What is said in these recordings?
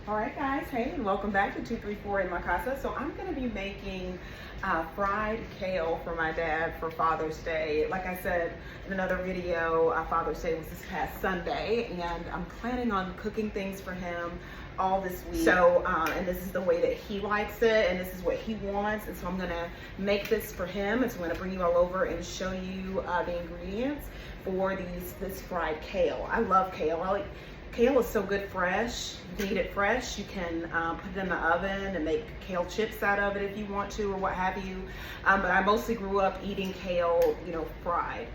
All right, guys, hey, and welcome back to 234 in my Casa. So I'm going to be making fried kale for my dad for Father's Day. Like I said in another video, Father's Day was this past Sunday, and I'm planning on cooking things for him all this week. So, and this is the way that he likes it, and this is what he wants, and so I'm gonna make this for him, and so I'm gonna bring you all over and show you the ingredients for this fried kale. I love kale. Kale is so good fresh. You can eat it fresh. You can put it in the oven and make kale chips out of it if you want to, or what have you. But I mostly grew up eating kale, fried,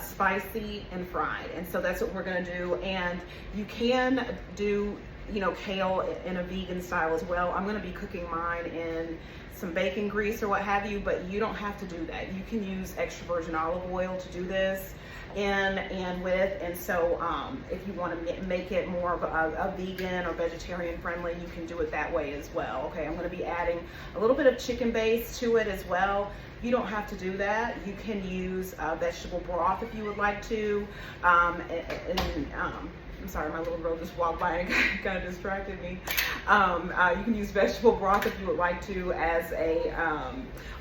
spicy and fried. And so that's what we're gonna do. And you can do, kale in a vegan style as well. I'm gonna be cooking mine in some bacon grease or what have you, but you don't have to do that. You can use extra virgin olive oil to do this. And so if you want to make it more of a vegan or vegetarian friendly, you can do it that way as well. Okay, I'm going to be adding a little bit of chicken base to it as well. You don't have to do that. You can use vegetable broth if you would like to. I'm sorry, my little girl just walked by and kind of distracted me. You can use vegetable broth if you would like to as a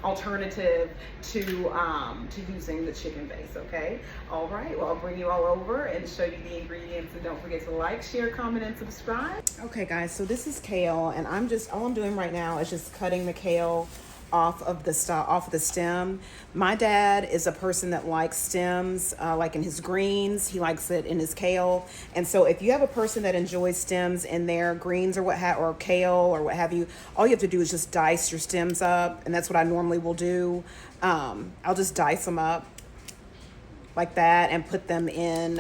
alternative to using the chicken base, okay? All right, well, I'll bring you all over and show you the ingredients, and don't forget to like, share, comment, and subscribe. Okay, guys, so this is kale, and all I'm doing right now is just cutting the kale off of the stem. My dad is a person that likes stems, like in his greens. He likes it in his kale. And so if you have a person that enjoys stems in their greens or kale or what have you, all you have to do is just dice your stems up, and that's what I normally will do. I'll just dice them up like that and put them in,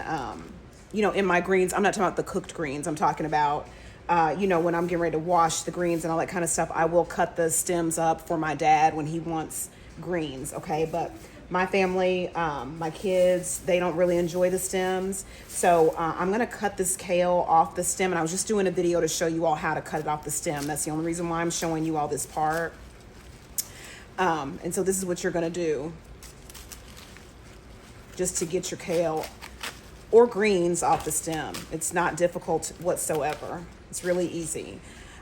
in my greens. I'm not talking about the cooked greens. I'm talking about when I'm getting ready to wash the greens and all that kind of stuff, I will cut the stems up for my dad when he wants greens, okay? But my family, my kids, they don't really enjoy the stems. So I'm gonna cut this kale off the stem, and I was just doing a video to show you all how to cut it off the stem. That's the only reason why I'm showing you all this part. And so this is what you're gonna do, just to get your kale or greens off the stem. It's not difficult whatsoever. It's really easy.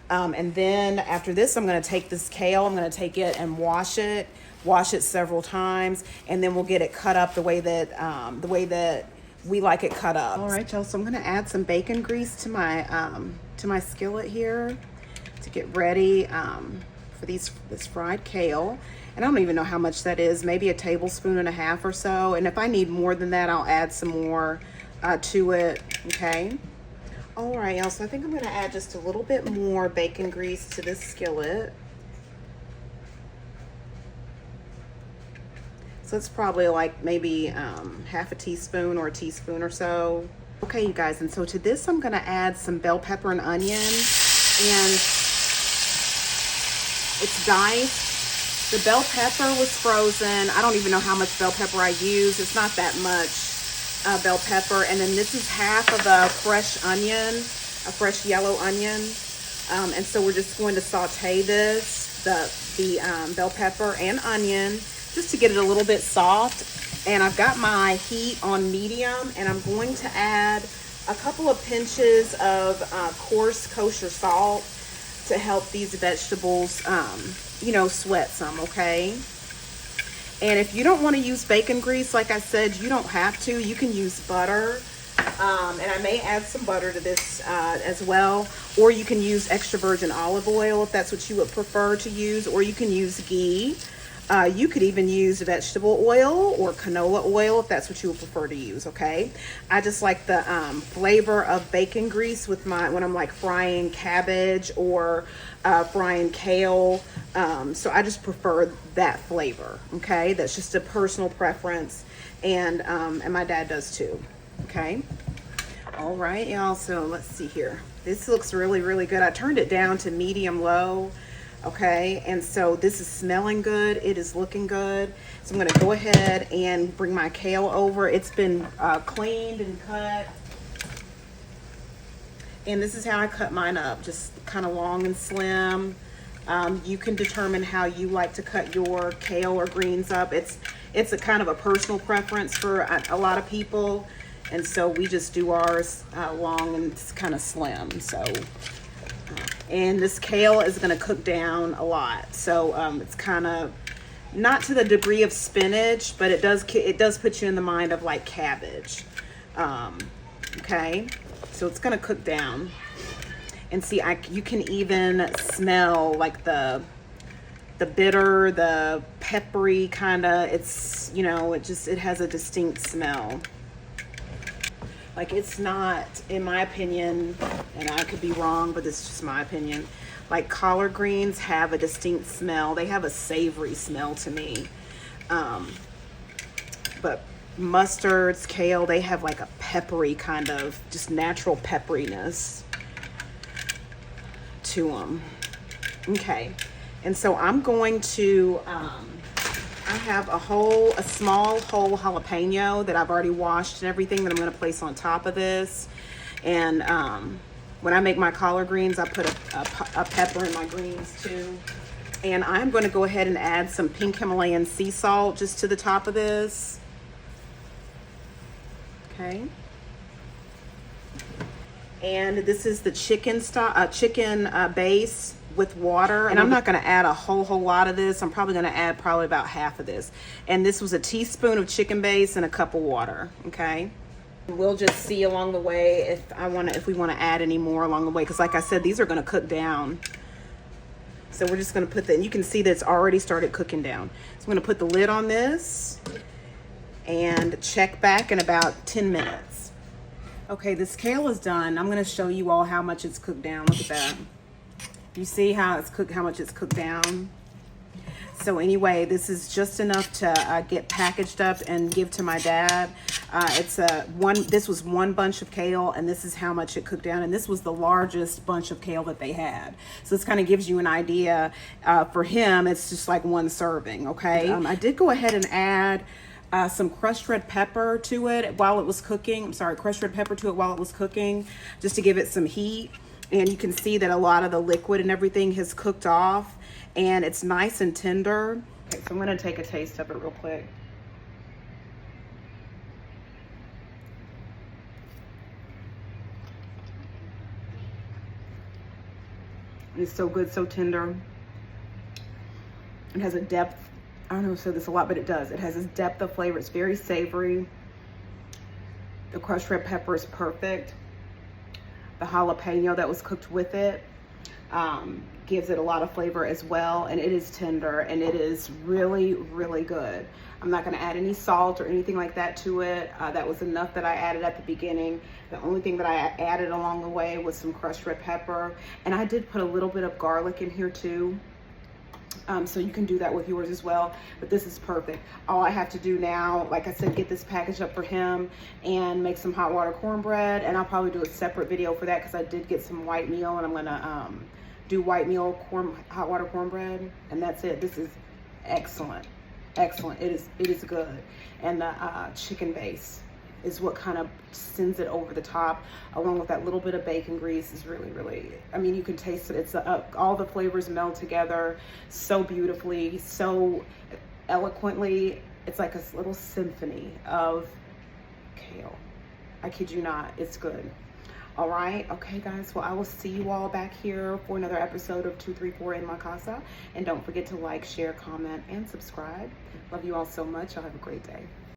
And then after this, I'm gonna take this kale, I'm gonna take it and wash it several times, and then we'll get it cut up the way that we like it cut up. All right, y'all, so I'm gonna add some bacon grease to my skillet here to get ready for this fried kale. And I don't even know how much that is, maybe a tablespoon and a half or so. And if I need more than that, I'll add some more to it, okay? All right, y'all, so I think I'm gonna add just a little bit more bacon grease to this skillet. So it's probably like maybe half a teaspoon or a teaspoon or so. Okay, you guys, and so to this, I'm gonna add some bell pepper and onion, and it's diced. The bell pepper was frozen. I don't even know how much bell pepper I used. It's not that much bell pepper. And then this is half of a fresh onion, a fresh yellow onion. And so we're just going to saute the bell pepper and onion just to get it a little bit soft. And I've got my heat on medium, and I'm going to add a couple of pinches of coarse kosher salt to help these vegetables sweat some, okay? And if you don't want to use bacon grease, like I said, you don't have to. You can use butter, and I may add some butter to this as well, or you can use extra virgin olive oil if that's what you would prefer to use, or you can use ghee. You could even use vegetable oil or canola oil if that's what you would prefer to use, okay? I just like the flavor of bacon grease when I'm like frying cabbage or frying kale. So I just prefer that flavor, okay? That's just a personal preference, and my dad does too, okay? All right, y'all, so let's see here. This looks really, really good. I turned it down to medium-low. Okay, and so this is smelling good. It is looking good. So I'm going to go ahead and bring my kale over. It's been cleaned and cut. And this is how I cut mine up, just kind of long and slim. You can determine how you like to cut your kale or greens up. It's a kind of a personal preference for a lot of people. And so we just do ours long and kind of slim. So And this kale is going to cook down a lot. So it's kind of not to the degree of spinach, but it does put you in the mind of like cabbage. Okay, so it's going to cook down. And see, you can even smell like the bitter, the peppery kind of, it's, you know, it has a distinct smell. Like, it's not, in my opinion, and I could be wrong, but this is just my opinion, like collard greens have a distinct smell. They have a savory smell to me. But mustards, kale, they have like a peppery kind of, just natural pepperiness to them. Okay, and so I'm going to, I have a small whole jalapeno that I've already washed and everything that I'm going to place on top of this. And when I make my collard greens, I put a pepper in my greens too. And I'm going to go ahead and add some pink Himalayan sea salt just to the top of this. Okay. And this is the chicken base with water, and I'm not going to add a whole lot of this. I'm probably going to add about half of this. And this was a teaspoon of chicken base and a cup of water. Okay, we'll just see along the way if we want to add any more along the way, because like I said, these are going to cook down. So we're just going to put and you can see that it's already started cooking down. So I'm going to put the lid on this and check back in about 10 minutes. Okay, this kale is done. I'm going to show you all how much it's cooked down. Look at that. You see how much it's cooked down? So anyway, this is just enough to get packaged up and give to my dad. This was one bunch of kale, and this is how much it cooked down. And this was the largest bunch of kale that they had. So this kind of gives you an idea. For him, it's just like one serving, okay? I did go ahead and add some crushed red pepper to it while it was cooking. Crushed red pepper to it while it was cooking, just to give it some heat. And you can see that a lot of the liquid and everything has cooked off, and it's nice and tender. Okay, so I'm going to take a taste of it real quick. It's so good, so tender. It has a depth. I don't know if I said this a lot, but it does. It has this depth of flavor. It's very savory. The crushed red pepper is perfect. The jalapeno that was cooked with it gives it a lot of flavor as well, and it is tender, and it is really, really good. I'm not going to add any salt or anything like that to it. That was enough that I added at the beginning. The only thing that I added along the way was some crushed red pepper, and I did put a little bit of garlic in here too. So you can do that with yours as well, but this is perfect. All I have to do now, like I said, get this packaged up for him and make some hot water cornbread, and I'll probably do a separate video for that because I did get some white meal, and I'm gonna do white meal hot water cornbread, and that's it. This is excellent. It is good. And the chicken base is what kind of sends it over the top, along with that little bit of bacon grease. Is really, really, I mean, you can taste it. It's all the flavors meld together so beautifully, so eloquently. It's like a little symphony of kale. I kid you not, it's good. All right, okay guys, well I will see you all back here for another episode of 234 in my Casa, and don't forget to like, share, comment, and subscribe. Love you all so much. Y'all have a great day.